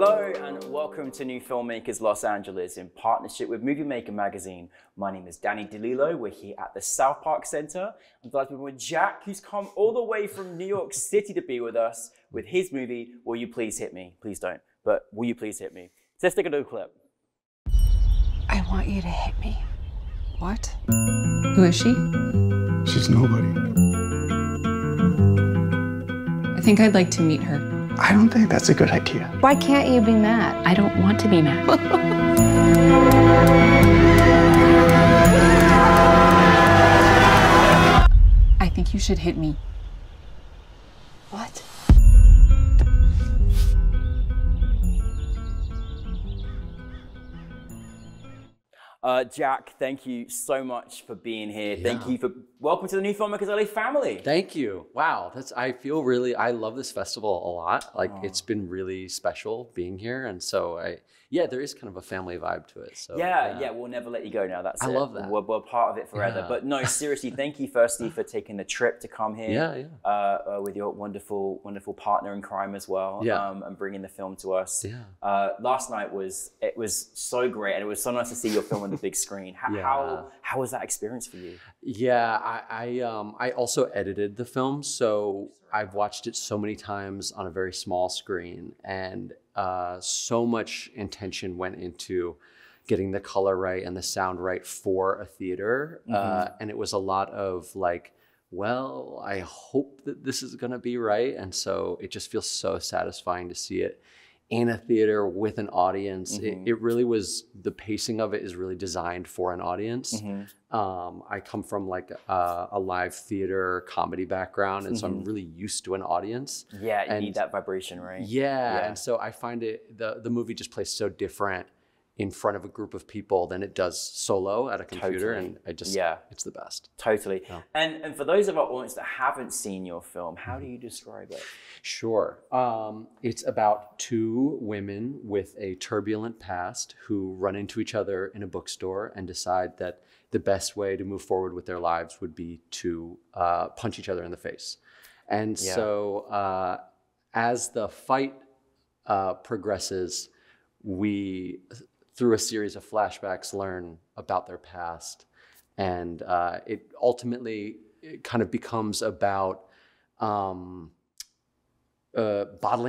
Hello and welcome to New Filmmakers Los Angeles in partnership with Movie Maker magazine. My name is Danny DeLillo. We're here at the South Park Center. I'm delighted to be with Jack, who's come all the way from New York City to be with us with his movie, Will You Please Hit Me? Please don't, but Will You Please Hit Me? So let's take a little clip. I want you to hit me. What? Who is she? She's nobody. I think I'd like to meet her. I don't think that's a good idea. Why can't you be mad? I don't want to be mad. I think you should hit me. What? Jack, thank you so much for being here. Thank you for welcome to the New Filmmakers LA family. Thank you. Wow, I love this festival a lot. Like it's been really special being here, and so there is kind of a family vibe to it. So yeah, we'll never let you go now. That's it. I love that. We're part of it forever. Yeah. But no, seriously, thank you firstly for taking the trip to come here. With your wonderful partner in crime as well. And bringing the film to us. Last night was so great, and it was so nice to see your film on the big screen. How was that experience for you? Yeah, I also edited the film, so I've watched it so many times on a very small screen, and so much intention went into getting the color right and the sound right for a theater. And it was a lot of like, well, I hope that this is gonna be right. And so it just feels so satisfying to see it in a theater with an audience. It really was, the pacing of it is really designed for an audience. I come from like a live theater comedy background, and so I'm really used to an audience. Yeah, you need that vibration, right? Yeah, and so I find the movie just plays so different in front of a group of people than it does solo at a computer. And I just, it's the best. Totally. Yeah. And for those of our audience that haven't seen your film, how do you describe it? Sure. It's about two women with a turbulent past who run into each other in a bookstore and decide that the best way to move forward with their lives would be to punch each other in the face. And so as the fight progresses, we, through a series of flashbacks, learn about their past. And it ultimately kind of becomes about bottling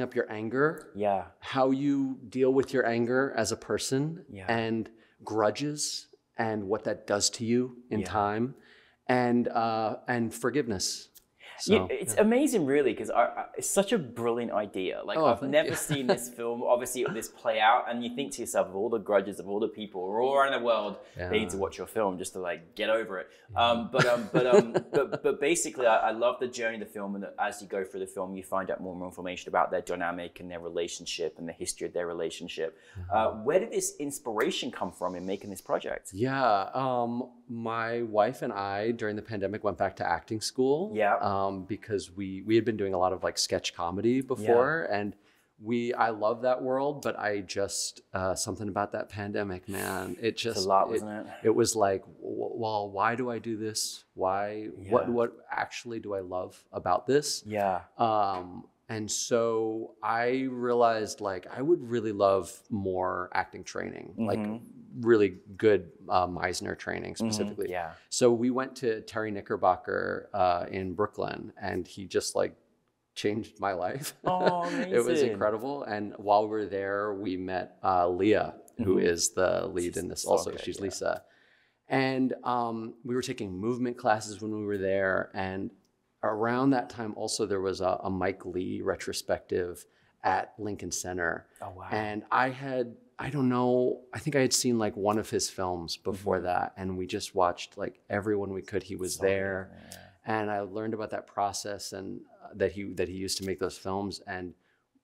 up your anger, how you deal with your anger as a person, and grudges and what that does to you in time, and forgiveness. So, it's amazing, really, because it's such a brilliant idea. Like, I've never seen this film, obviously, this play out, and you think to yourself, of all the grudges of all the people all around the world, they need to watch your film just to like get over it. But basically, I love the journey of the film, and as you go through the film, you find out more and more information about their dynamic and their relationship and the history of their relationship. Where did this inspiration come from in making this project? My wife and I, during the pandemic, went back to acting school. Because we had been doing a lot of like sketch comedy before, and I love that world, but I just something about that pandemic, man, it's a lot, wasn't it? It was like, well, why do I do this? Why? What actually do I love about this? And so I realized, like, I would really love more acting training, like really good Meisner training specifically. So we went to Terry Knickerbocker in Brooklyn, and he just like changed my life. It was incredible. And while we were there, we met Leah, who is the lead in this also. She's Lisa. And we were taking movement classes when we were there. And around that time also, there was a Mike Lee retrospective at Lincoln Center. And I think I had seen like one of his films before that, and we just watched like everyone we could. He was there. And I learned about that process and that he used to make those films. And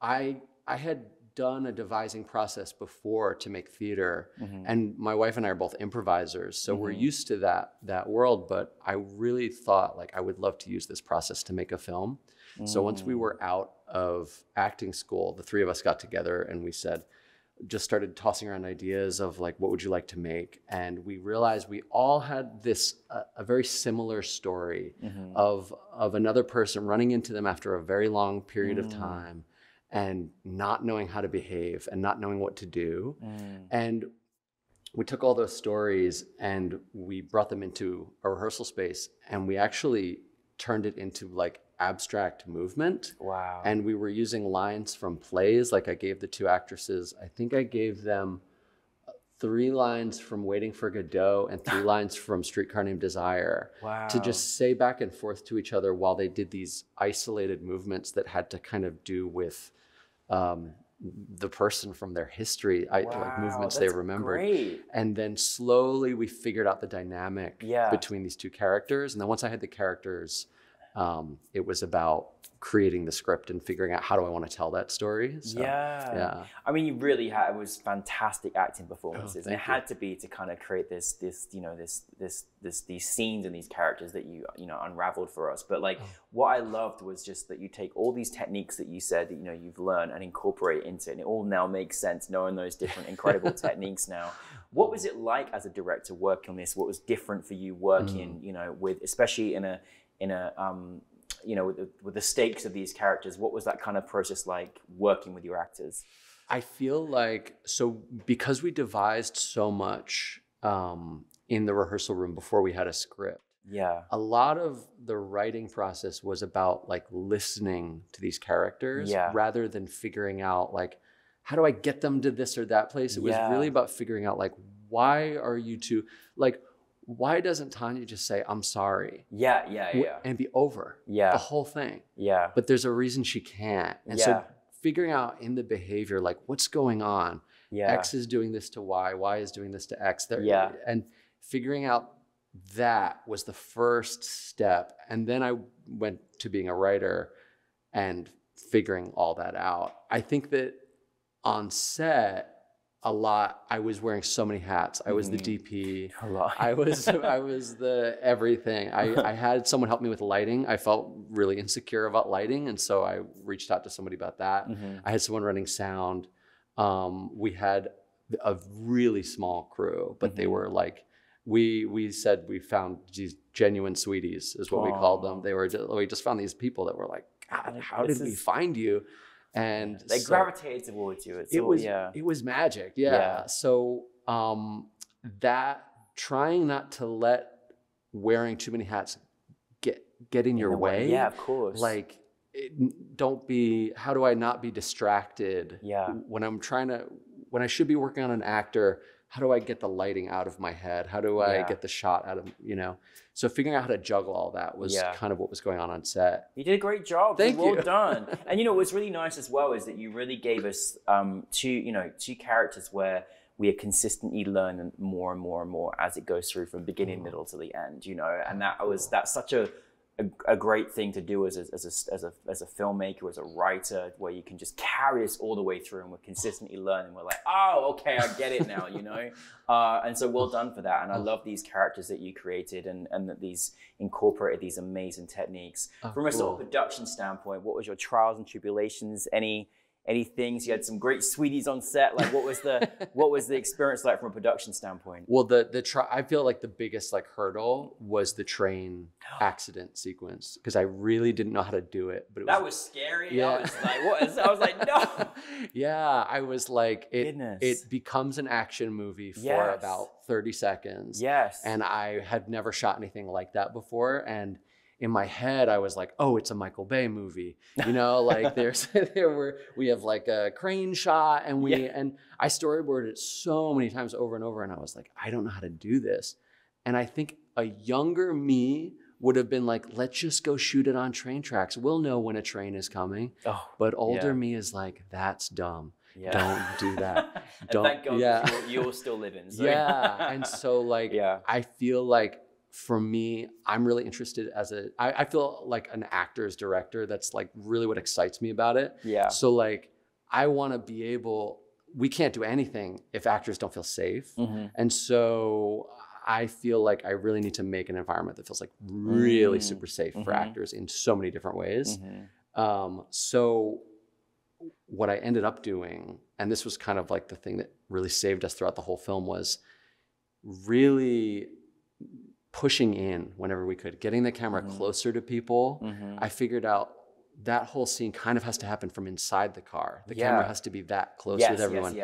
I had done a devising process before to make theater, and my wife and I are both improvisers, so we're used to that world. But I really thought, like, I would love to use this process to make a film. So once we were out of acting school, the three of us got together and we just started tossing around ideas of like, what would you like to make? And we realized we all had this a very similar story of another person running into them after a very long period of time and not knowing how to behave and not knowing what to do. And we took all those stories and we brought them into a rehearsal space, and we actually turned it into like abstract movement. Wow. And we were using lines from plays. Like I gave the two actresses, I think I gave them 3 lines from Waiting for Godot and 3 lines from Streetcar Named Desire. Wow. To just say back and forth to each other while they did these isolated movements that had to kind of do with the person from their history, like movements they remembered. Great. And then slowly we figured out the dynamic between these two characters. And then once I had the characters, it was about creating the script and figuring out how do I want to tell that story. So, yeah. I mean, you really had, it was fantastic acting performances. And it had to be to kind of create these scenes and these characters that you unraveled for us. But like, what I loved was just that you take all these techniques that you said that, you've learned and incorporate it into it. And it all now makes sense knowing those different incredible techniques now. What was it like as a director working on this? What was different for you working, with, especially with the stakes of these characters? What was that kind of process like working with your actors? I feel like, so because we devised so much in the rehearsal room before we had a script, a lot of the writing process was about like listening to these characters rather than figuring out like, how do I get them to this or that place? It was really about figuring out like, why are you two, like, why doesn't Tanya just say, I'm sorry? And be over the whole thing. But there's a reason she can't. And so figuring out in the behavior, like what's going on? X is doing this to Y is doing this to X. And figuring out that was the first step. And then I went to being a writer and figuring all that out. I think that on set, a lot, I was wearing so many hats. I was the DP. I was the everything. I had someone help me with lighting. I felt really insecure about lighting, and so I reached out to somebody about that. I had someone running sound. We had a really small crew, but they were like, we said we found these genuine sweeties, is what we called them. They were we just found these people that were like, God, how did we find you? And they gravitated towards you. It was magic. So that trying not to let wearing too many hats get in your way. Yeah, of course. Like, how do I not be distracted? When I should be working on an actor, how do I get the lighting out of my head? How do I get the shot out of, So figuring out how to juggle all that was kind of what was going on set. You did a great job. Thank you. Well done. And what's really nice as well is that you really gave us two characters where we are consistently learning more and more and more as it goes through from beginning, middle to the end, and that's such a great thing to do as a filmmaker, as a writer, where you can just carry us all the way through and we're consistently learning. We're like, oh, okay, I get it now, and so well done for that. And I love these characters that you created and that these incorporated these amazing techniques. From a sort of production standpoint, what was your trials and tribulations? Any things? You had some great sweeties on set. Like, what was the experience like from a production standpoint? Well, I feel like the biggest like was the train accident sequence, because I really didn't know how to do it. But that was scary. Yeah. I was like, what is? I was like, no. I was like, it becomes an action movie for about 30 seconds. And I had never shot anything like that before, and in my head, I was like, oh, it's a Michael Bay movie. Like we have like a crane shot, and I storyboarded it so many times over and over, and I was like, I don't know how to do this. And I think a younger me would have been like, let's just go shoot it on train tracks. We'll know when a train is coming. But older me is like, that's dumb. Don't do that. Don't. And thank God you're still living. So. And so like, I feel like, for me, I'm really interested I feel like an actor's director. That's like really what excites me about it. So like, I want to be able, we can't do anything if actors don't feel safe. And so I feel like I really need to make an environment that feels like really super safe for actors in so many different ways. So what I ended up doing, and this was kind of like the thing that really saved us throughout the whole film, was really pushing in whenever we could, getting the camera closer to people. I figured out that whole scene kind of has to happen from inside the car. The camera has to be that close with everyone.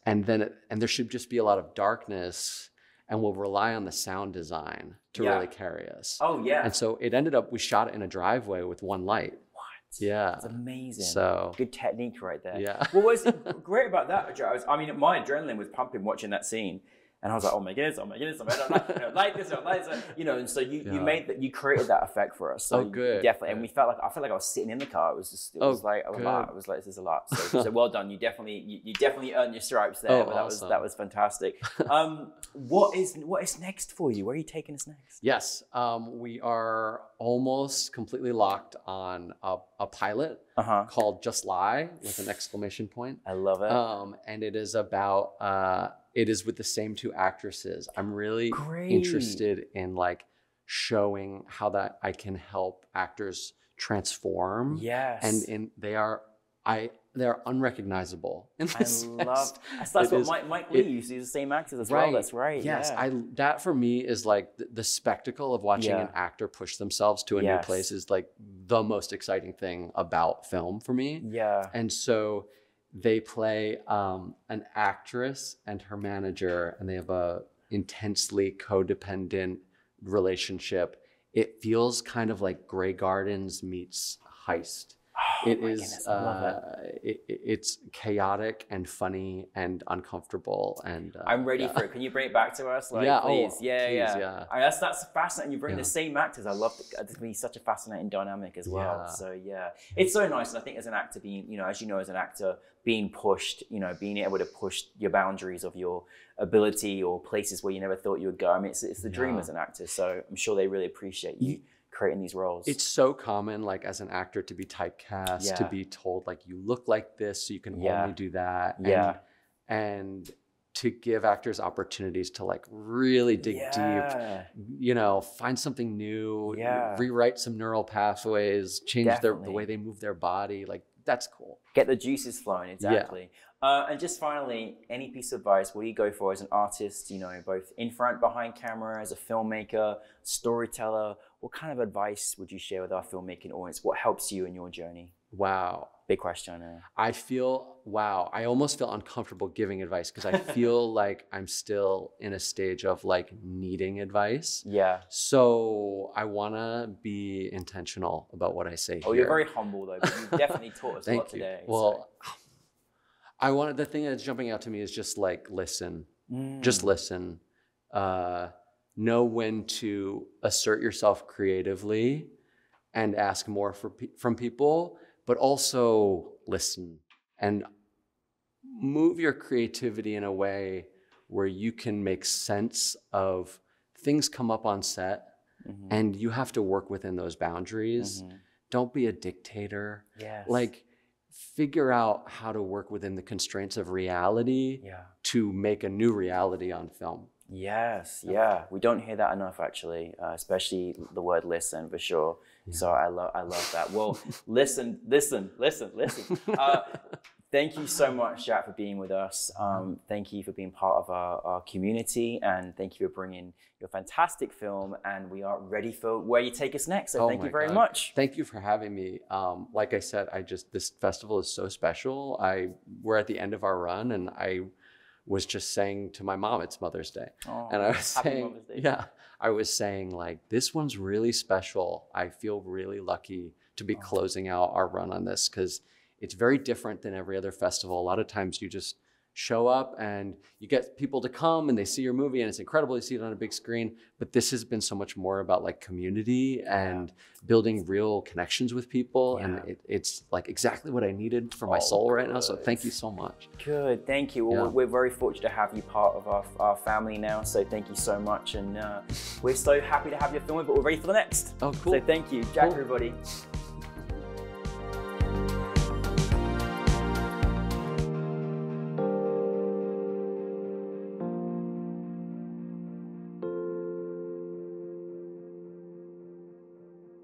And then, and there should just be a lot of darkness, and we'll rely on the sound design to really carry us. Oh yeah. And so it ended up, we shot it in a driveway with one light. Yeah. It's amazing. So good technique right there. Yeah. What was great about that, I mean, my adrenaline was pumping watching that scene. And I was like, oh my goodness, I don't like this, you know, and so you created that effect for us. So good. Definitely. And I felt like I was sitting in the car. It was a lot. I was like, this is a lot. So well done. You definitely earned your stripes there. But awesome. that was fantastic. What is next for you? Where are you taking us next? Yes. We are almost completely locked on a pilot called Just Lie with an exclamation point. I love it. And it is about, it is with the same two actresses. I'm really interested in like showing how that I can help actors transform. Yes. And they're unrecognizable in this. That's what Mike Lee used to use the same actors as well. That's right. Yes. That for me is like the spectacle of watching an actor push themselves to a new place is like the most exciting thing about film for me. Yeah. And so they play an actress and her manager, and they have a intensely codependent relationship. It feels kind of like Grey Gardens meets Heist. It's chaotic and funny and uncomfortable, and I'm ready for it. Can you bring it back to us? Like, please. That's fascinating. You bring the same actors. I love it. It's gonna be such a fascinating dynamic as well. So it's so nice. And I think as an actor being, as an actor being pushed, being able to push your boundaries of your ability or places where you never thought you would go. I mean, it's the dream as an actor. So I'm sure they really appreciate you creating these roles. It's so common, like as an actor, to be typecast, to be told like you look like this, so you can only do that. And to give actors opportunities to like really dig deep, find something new, rewrite some neural pathways, change the way they move their body. Like that's cool. Get the juices flowing, exactly. And just finally, any piece of advice, what do you go for as an artist, both in front, behind camera, as a filmmaker, storyteller? What kind of advice would you share with our filmmaking audience? What helps you in your journey? Wow. Big question, I know. I almost feel uncomfortable giving advice because I feel like I'm still in a stage of like needing advice. Yeah. So I want to be intentional about what I say here. Oh, you're very humble though, but you definitely taught us a lot today. Well, the thing that's jumping out to me is just like, listen, just listen. Know when to assert yourself creatively and ask more from people, but also listen and move your creativity in a way where you can make sense of things come up on set and you have to work within those boundaries. Don't be a dictator. Like, figure out how to work within the constraints of reality to make a new reality on film. Yes, we don't hear that enough actually, especially the word listen for sure. So I love that. Well, listen. Thank you so much, Jack, for being with us. Thank you for being part of our community, and thank you for bringing your fantastic film, and we are ready for where you take us next. So thank you very much. Thank you for having me. Like I said, this festival is so special. We're at the end of our run, and I was just saying to my mom, it's Mother's Day. And I was saying, I was saying like, this one's really special. I feel really lucky to be closing out our run on this because it's very different than every other festival. A lot of times you just show up and you get people to come and they see your movie and it's incredible to see it on a big screen. But this has been so much more about like community and building real connections with people. And it's like exactly what I needed for my soul right now. So thank you so much. Good, thank you. Well, we're very fortunate to have you part of our family now. So thank you so much. And we're so happy to have your film, but we're ready for the next. Oh, cool. So thank you, Jack, everybody.